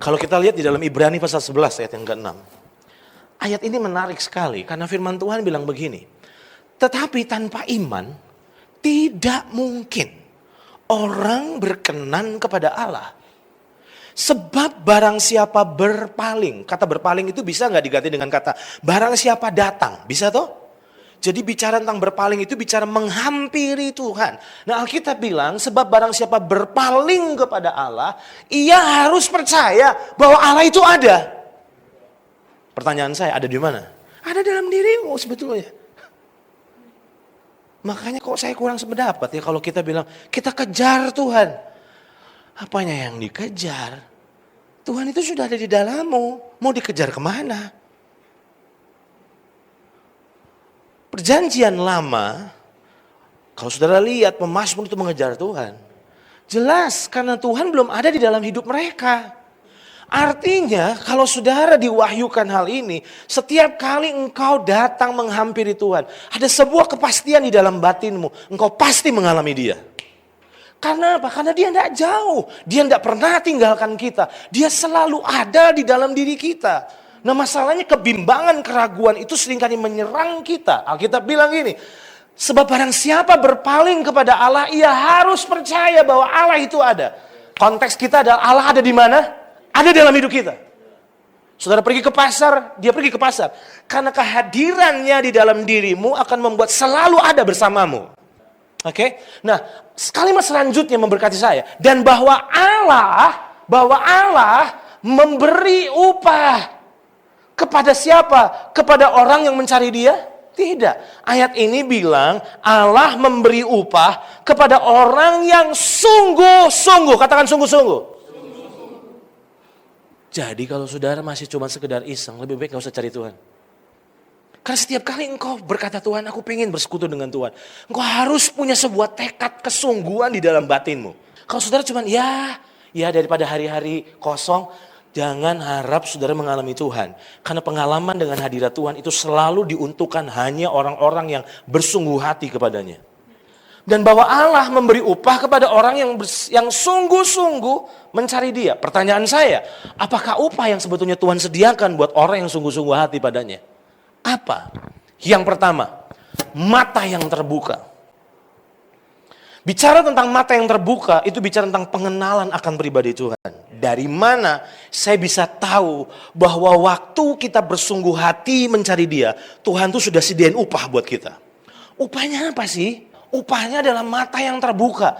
Kalau kita lihat di dalam Ibrani pasal 11 ayat yang ke-6. Ayat ini menarik sekali karena firman Tuhan bilang begini. Tetapi tanpa iman tidak mungkin orang berkenan kepada Allah. Sebab barang siapa berpaling. Kata berpaling itu bisa gak diganti dengan kata barang siapa datang. Bisa toh? Jadi bicara tentang berpaling itu bicara menghampiri Tuhan. Nah Alkitab bilang sebab barang siapa berpaling kepada Allah. Ia harus percaya bahwa Allah itu ada. Pertanyaan saya, ada di mana? Ada dalam dirimu sebetulnya. Makanya kok saya kurang sependapat ya kalau kita bilang kita kejar Tuhan. Apanya yang dikejar? Tuhan itu sudah ada di dalammu. Mau dikejar kemana? Perjanjian lama, kalau saudara lihat pemazmur itu mengejar Tuhan. Jelas karena Tuhan belum ada di dalam hidup mereka. Artinya kalau saudara diwahyukan hal ini, setiap kali engkau datang menghampiri Tuhan, ada sebuah kepastian di dalam batinmu. Engkau pasti mengalami dia. Karena apa? Karena dia tidak jauh. Dia tidak pernah tinggalkan kita. Dia selalu ada di dalam diri kita. Nah masalahnya kebimbangan, keraguan itu seringkali menyerang kita. Alkitab bilang gini, sebab barang siapa berpaling kepada Allah, ia harus percaya bahwa Allah itu ada. Konteks kita adalah Allah ada di mana? Ada dalam hidup kita. Saudara pergi ke pasar, dia pergi ke pasar. Karena kehadirannya di dalam dirimu akan membuat selalu ada bersamamu. Oke? Nah, kalimat selanjutnya memberkati saya. Dan bahwa Allah memberi upah. Kepada siapa? Kepada orang yang mencari dia? Tidak. Ayat ini bilang Allah memberi upah kepada orang yang sungguh-sungguh. Katakan sungguh-sungguh. Jadi kalau saudara masih cuma sekedar iseng, lebih baik gak usah cari Tuhan. Karena setiap kali engkau berkata Tuhan, aku pengen bersekutu dengan Tuhan. Engkau harus punya sebuah tekad kesungguhan di dalam batinmu. Kalau saudara cuma ya daripada hari-hari kosong, jangan harap saudara mengalami Tuhan. Karena pengalaman dengan hadirat Tuhan itu selalu diuntukkan hanya orang-orang yang bersungguh hati kepadanya. Dan bahwa Allah memberi upah kepada orang yang sungguh-sungguh mencari dia. Pertanyaan saya, apakah upah yang sebetulnya Tuhan sediakan buat orang yang sungguh-sungguh hati padanya? Apa? Yang pertama, mata yang terbuka. Bicara tentang mata yang terbuka, itu bicara tentang pengenalan akan pribadi Tuhan. Dari mana saya bisa tahu bahwa waktu kita bersungguh hati mencari dia, Tuhan tuh sudah sediain upah buat kita. Upahnya apa sih? Upahnya adalah mata yang terbuka.